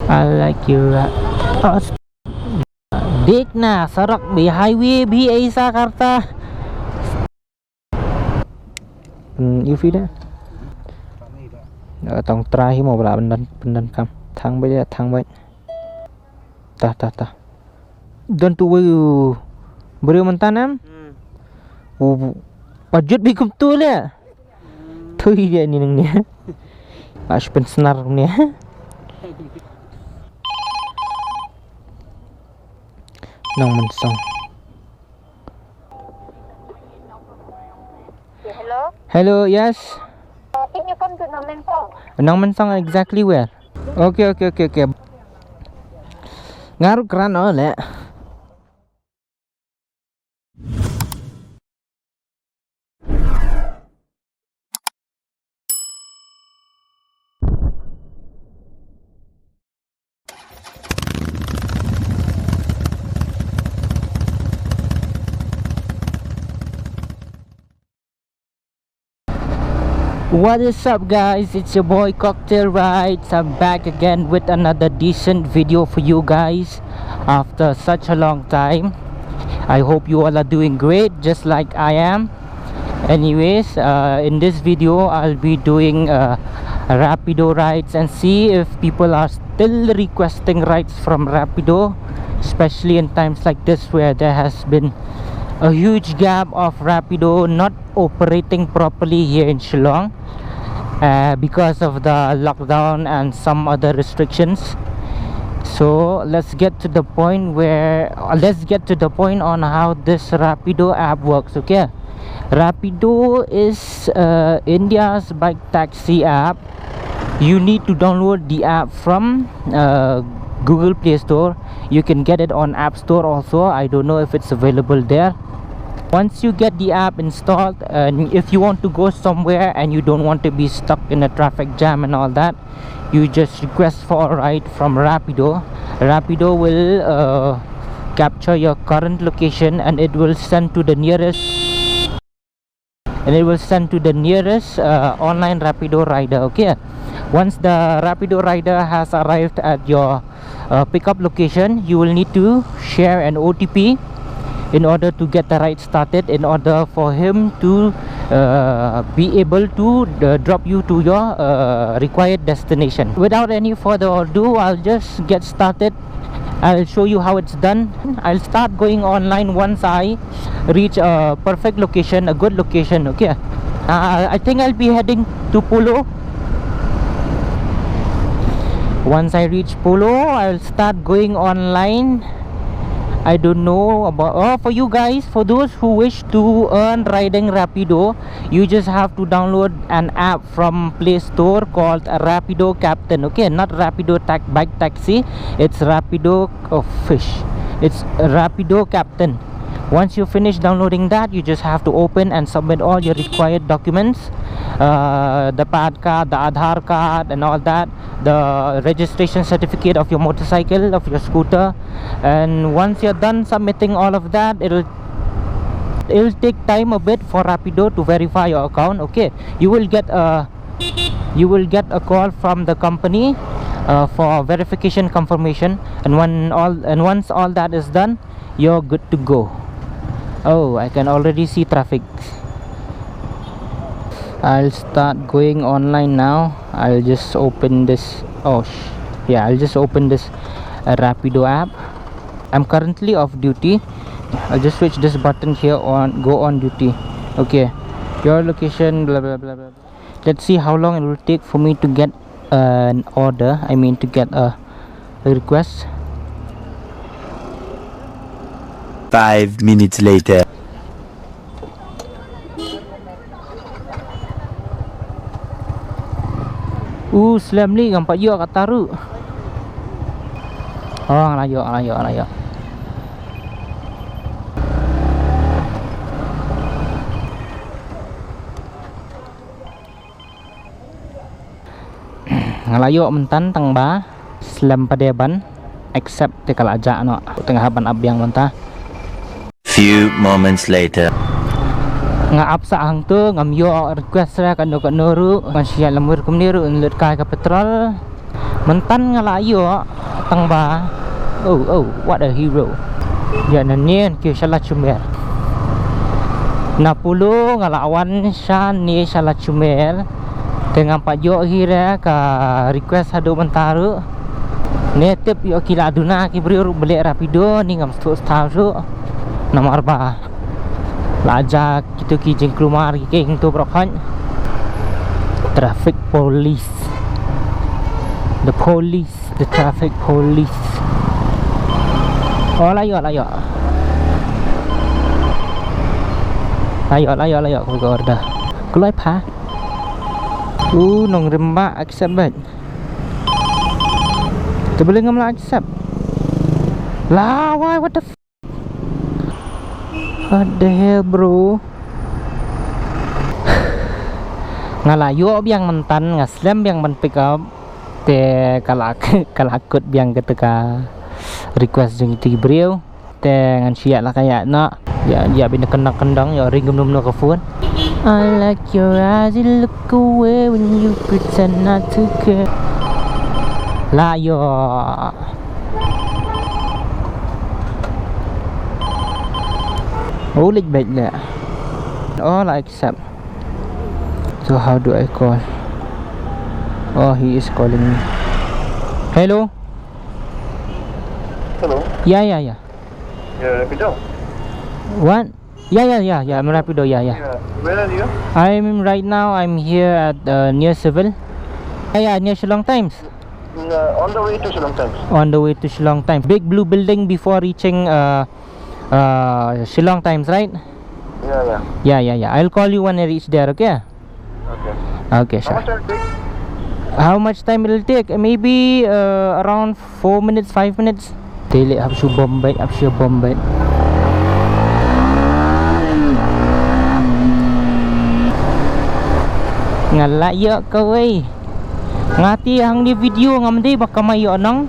I like you. Dik na sarak bi highway bi ai Jakarta. You feel that? Tông trai một là bên cam thang bây ta don't to you beri mentan em budget bi kum tu le thôi dia ni nang ni as pen senar ni nong men song. Hello, yes. Can you come to Nong Men Song? Nong Men Song exactly where? Okay. Ngaruh keran le. What is up guys, it's your boy Cocktail Rides. I'm back again with another decent video for you guys after such a long time. I hope you all are doing great just like I am. Anyways, in this video I'll be doing Rapido rides and see if people are still requesting rides from Rapido, especially in times like this where there has been a huge gap of Rapido not operating properly here in Shillong because of the lockdown and some other restrictions. So let's get to the point on how this Rapido app works. Okay, Rapido is India's bike taxi app. You need to download the app from Google Play Store. You can get it on App Store also. I don't know if it's available there. Once you get the app installed, and if you want to go somewhere and you don't want to be stuck in a traffic jam and all that, you just request for a ride from Rapido. Rapido will capture your current location and it will send to the nearest online Rapido rider. Okay, once the Rapido rider has arrived at your pickup location, you will need to share an OTP in order to get the ride started, in order for him to be able to drop you to your required destination. Without any further ado, I'll just get started. I'll show you how it's done. I'll start going online once I reach a perfect location, a good location. Okay, I think I'll be heading to Polo. Once I reach Polo, I'll start going online. I don't know about for you guys, for those who wish to earn riding Rapido, you just have to download an app from Play Store called Rapido Captain. Okay, not Rapido bike taxi, it's Rapido fish, it's Rapido Captain. Once you finish downloading that, you just have to open and submit all your required documents, the PAN card, the Aadhaar card and all that, the registration certificate of your motorcycle, of your scooter. And once you're done submitting all of that, it'll take time a bit for Rapido to verify your account. Okay, you will get a call from the company for verification confirmation, and once all that is done, you're good to go. Oh, I can already see traffic. I'll start going online now. I'll just open this. I'll just open this Rapido app. I'm currently off duty. I'll just switch this button here on go on duty. Okay, your location, blah blah blah blah. Let's see how long it will take for me to get an order. I mean to get a request. 5 minutes later. Slam ni gampak yo kat taru. Ngalayo. Ngalayo mentan tang ba slam padeban except te kala aja no tengah haban abyang mentah. Few moments later. Ngap sa hang tu ngam yo request ra kan nuru masih lemur kumniru unlut kai ka petrol mentan ngalayo tang ba. Oh, what a hero. Ya nanien ke salah cumel. Napulu ngalawan siya ni salah cumel. Dengan Pak Jo hira ka request hadu mentaru. Netep yo kila aduna ki beri beli Rapido ni ngam stok tahu. Nomor ba. Lajak kita ki jeng keluar ki ke tu brokan. Traffic police. The traffic police. Oh layo. Layo ko order. Keloi pa. Nong remba accept bet. Tu boleh ngam lah accept. Lah, why what the what the hell bro. Ngalayo biang mentan ngaslam biang men pick up. Te kalakut biang ketika request jeng itu beliau. Te ngan siap lah kayak nak. Ya bina kendang ya ring gum ke phone. I like your eyes, you look away when you pretend not to care. Lah yo. Oh, lịch bạch nè. All I accept. So how do I call? Oh, he is calling me. Hello. Hello. Yeah. Yeah, Rapido. What? Yeah. I'm Rapido. Yeah. Where are you? I'm here at near Civil. Yeah, near Shillong Times. On the way to Shillong Times. On the way to Shillong Times. Big blue building before reaching Shillong Times, right? Yeah. I'll call you when I reach there, okay? Okay, sure. How much time it'll take? Maybe around 4 minutes, 5 minutes. Tele abshu Bombay. Ngala ya kau eh. Ngati hang ni video ngam di baka mayo nang.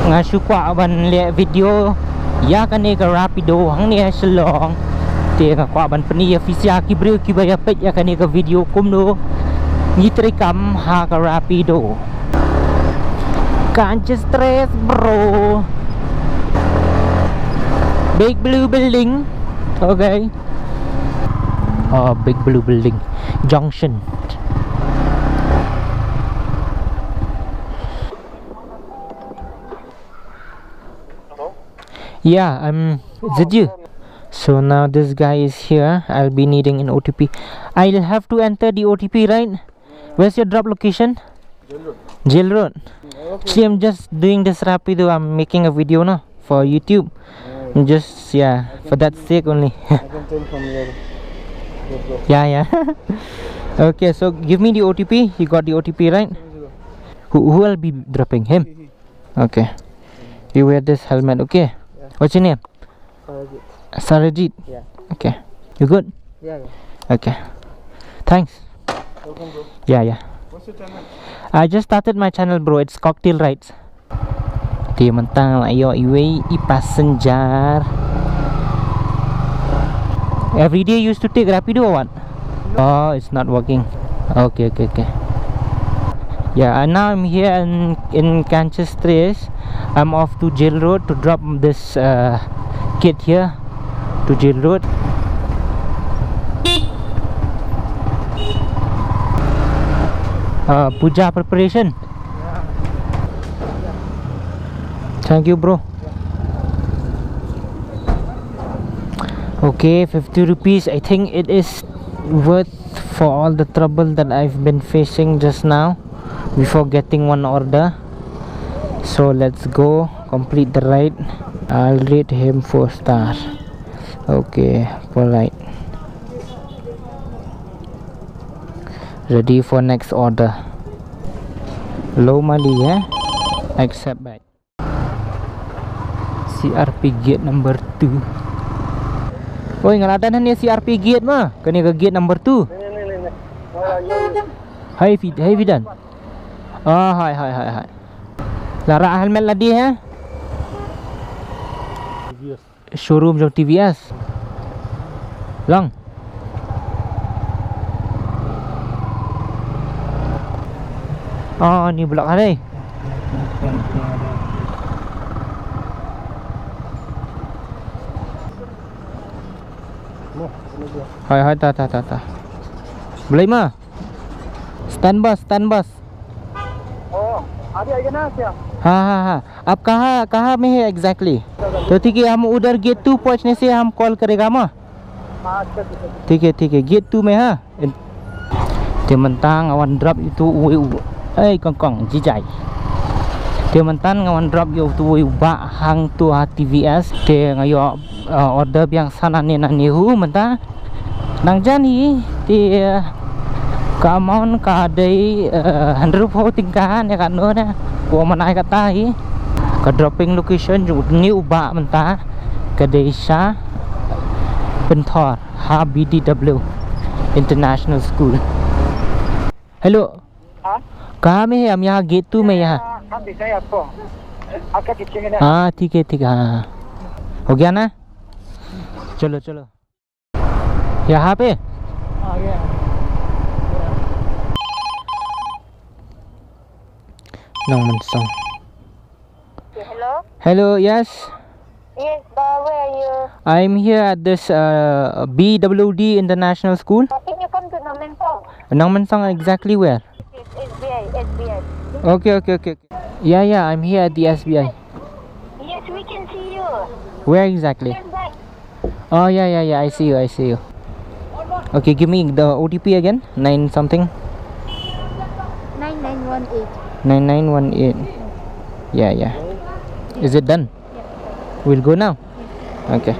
Ngasukwa ban le video ya kan ni ka Rapido hang ni Shillong. Te ka kwa ban pani ya fisia ki brio ki baya pet ya kan ni ka video kumno. Ngitrikam ha ka Rapido. Can't just stress bro. Big blue building. Okay. Oh, big blue building junction. Hello? Yeah, is it you? So now this guy is here. I'll be needing an OTP. I'll have to enter the OTP, right? Where's your drop location? Jail Road. Actually, I'm just doing this Rapido. I'm making a video now for YouTube. Just for that sake only. I can tell from your Yeah. Okay, so give me the OTP. You got the OTP, right? Who will be dropping him? Okay. You wear this helmet, okay? What's your name? Sarajit. Yeah. Okay. You good? Yeah. Okay. Thanks. Welcome, bro. Yeah. What's your channel? I just started my channel, bro. It's Cocktail Rides. Dia mentang lah yo iwe I passenger. Every day you used to take Rapido or what? Oh, it's not working. Okay. Yeah, and now I'm here in Canchester. I'm off to Jail Road to drop this kid here to Jail Road. Puja preparation. Thank you, bro. Okay, 50 rupees. I think it is worth for all the trouble that I've been facing just now before getting one order. So let's go complete the ride. I'll rate him 4 stars. Okay, polite. Ready for next order. Low money, accept back. CRP gate number 2. Oi, ngaladan ni CRP gate mah. Kena ke gate number 2. Ni. Where are you? Hai Fidan. Oh, hai. Lara helmet lagi TVS. Showroom jom TVS. Lang. Oh, ni blok hari. Hai hai ta ta ta ta. Boleh mah? Stand bus. Oh, अभी आइए ना क्या? हाँ हाँ हाँ. आप कहाँ में है एग्जैक्टली? तो ठीक है, हम उधर गेट 2 पहुँचने से हम कॉल करेगा माँ. ठीक है गेट 2 में हाँ. Dia mentang awan drop itu kongkong jijai. Dia mentang awan drop itu ba hang tu TVS dia ngayo order yang sana ni hu mentang nang jani ti kamon ka dei 100 tingkahan ya kan no na ko manai kata hi ka dropping location ju ni ba mentang ka desa Penthor HBDW International School. Hello हाँ कहाँ में है हम? यहाँ गेट 2 में यहाँ. हम दिखाएं आपको आपका पीछे में ना हाँ ठीक है हाँ. हो गया ना? चलो यहाँ पे आ गया Nongman song. Hello? Hello, yes. Yes, where are you? I'm here at this BWD International School. Can you come to Nomen Phong? Nongman song exactly where? It's SBI. Okay. Yeah, I'm here at the SBI. Yes, we can see you. Where exactly? Turn back. Oh yeah, I see you. Okay, give me the OTP again. 9 something. 9918. 9918. Yeah. Is it done? We'll go now. Okay.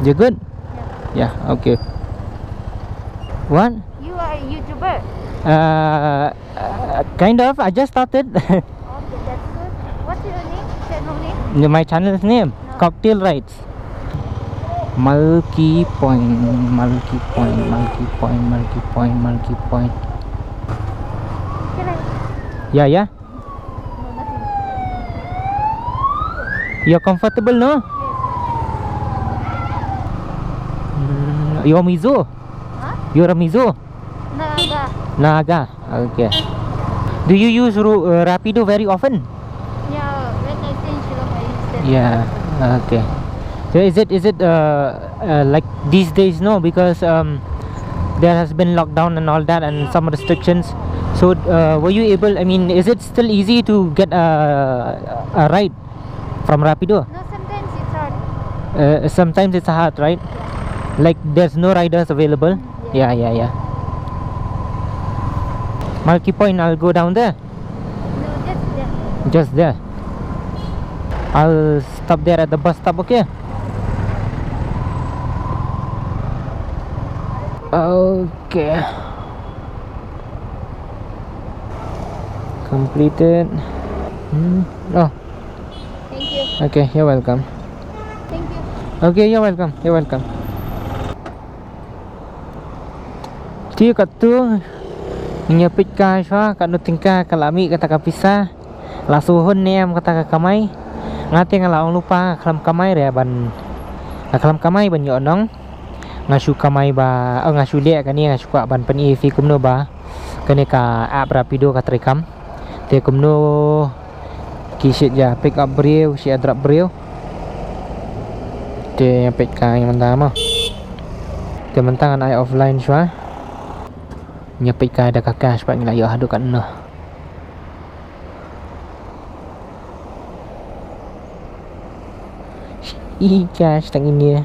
You good? Yeah. Okay. What? You are a YouTuber. Kind of. I just started. Okay, that's good. What's your name? Channel name? My channel's name Cocktail Rides. Mulky Point. Can I? Yeah. No, nothing. You're comfortable, no? You're Mizo. Huh? You're a Mizo. Naga. Okay. Do you use Rapido very often? Yeah, when I stay in Shillong, I use that. Yeah. Okay. So is it like these days? No, because there has been lockdown and all that and some restrictions. So were you able? I mean, is it still easy to get a ride from Rapido? No, sometimes it's hard. Sometimes it's hard, right? Like there's no riders available. Yeah. Mulky Point, I'll go down there. No, just there. Just there. I'll stop there at the bus stop, okay? Okay. Completed. Oh, Thank you. okay, you're welcome. Thank you. Okay, you're welcome. Dia kata nyepit ka swa kat no tingka kalami kata kapisa lasuhun niam kata kamai ngate ngalaong lupa kalam kamai re ban kalam kamai ban yo nong ngasu kamai ba ngasu le kan ni ngasu ka ban pen fi kumno ba kane ka app Rapido ka trekam te kumno kisit ja pick up breu si drop breu te nyepit ka yang mentama te mentangan ai offline swa nyepit ka ada kakak sebab ngila yo hadu kat no cash tang ini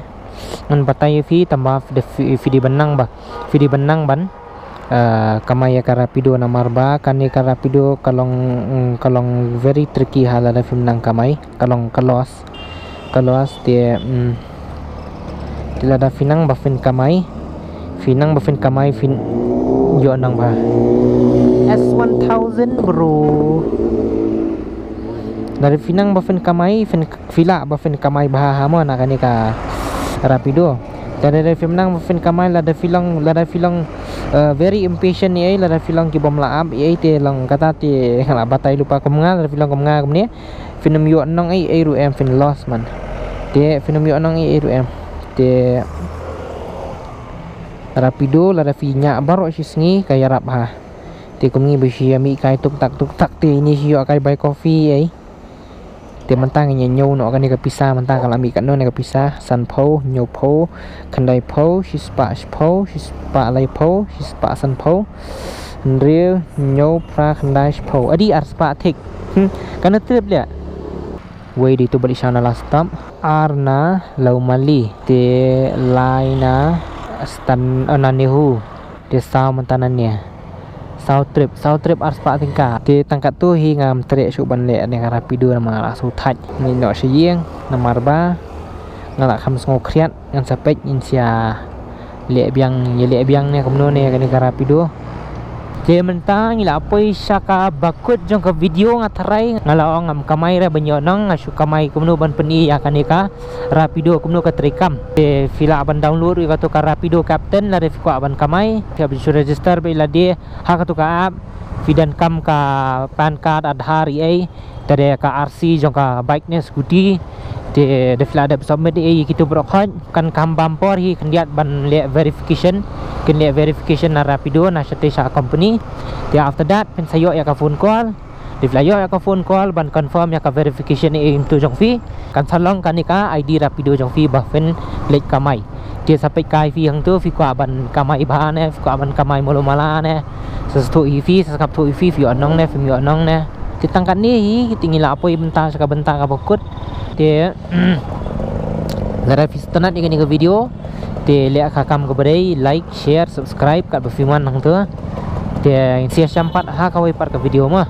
ngan patai fi tambah di benang ban kamaya ka Rapido na marba kani ka Rapido kalong very tricky hala da film nang kamay kalong kalos dia tilada finang ba fin kamay fin yo nang ba S1000 bro dari finang ba fin kamay fila ba fin kamay bah hamo na kani ka Rapido dari finang ba fin kamay lada filang very impatient ni lada filang ki bom laab ai te lang kata te hala batai lupa kumnga lada filang kumnga kumni finam yo nang ai ru em fin loss man te finam yo nang ai ru em te Rapido lada fi nya baro si sngi kaya rap ha te thì cũng nghĩ bởi vì mỹ cái tục tắc thì như khi họ cái buy coffee ấy thì mình tăng cái nhau nó cái này cái pizza mình tăng cái là mỹ cái nó này cái pizza sun po nhau po khăn đầy po shispa lay po shispa sun po real nhau pra khăn đầy po adi arspa thích cái nó tiếp lẹ way di tu balik sana last stop Arna Laumali te laina stan ananihu te sao mantanannya sau trip arspa tingkat te tangkat tu hi ngam trek syuk ban lek Niah Rapido nama la su thach ni no sieng nama ba ngala kham sngo khriat ngan sapek insia lek biang ye lek biang ne komno ne ka Niah Rapido je mentang ila apoi saka bakut jong ka video ngatarai ngala ngam kamai ra banyo nang asu kamai komno ban peni ya kanika Rapido komno ka trikam te fila ban download ka to ka Rapido captain la ref ko ban kamai ka bi register be la de ha ka to ka app fidan kam ka pan card Aadhaar ai tade ka RC jong ka bike ne scooty te de fila ada submit ai kitu brokhan kan kam bumper hi kendiat ban le verification ken le verification na Rapido na sa company te after that pen sayo ya ka phone call di fila yo ya ka phone call ban confirm ya ka verification ai tu jong fi kan salong kanika ID Rapido jong fi ba fen lek kamai te sampai kai fi hang tu fi kwa ban kamai ba ne fi kwa ban kamai molo mala ne sesuatu fi sesakap tu fi anong ne fi anong ne te tangkat ni hi tinggi la apoi bentar saka bentar ka bokut te lara fi stanat ni ke video te le akam ke badai like share subscribe kat berfirman hang tu te sia sampat ha kawai part ke video mah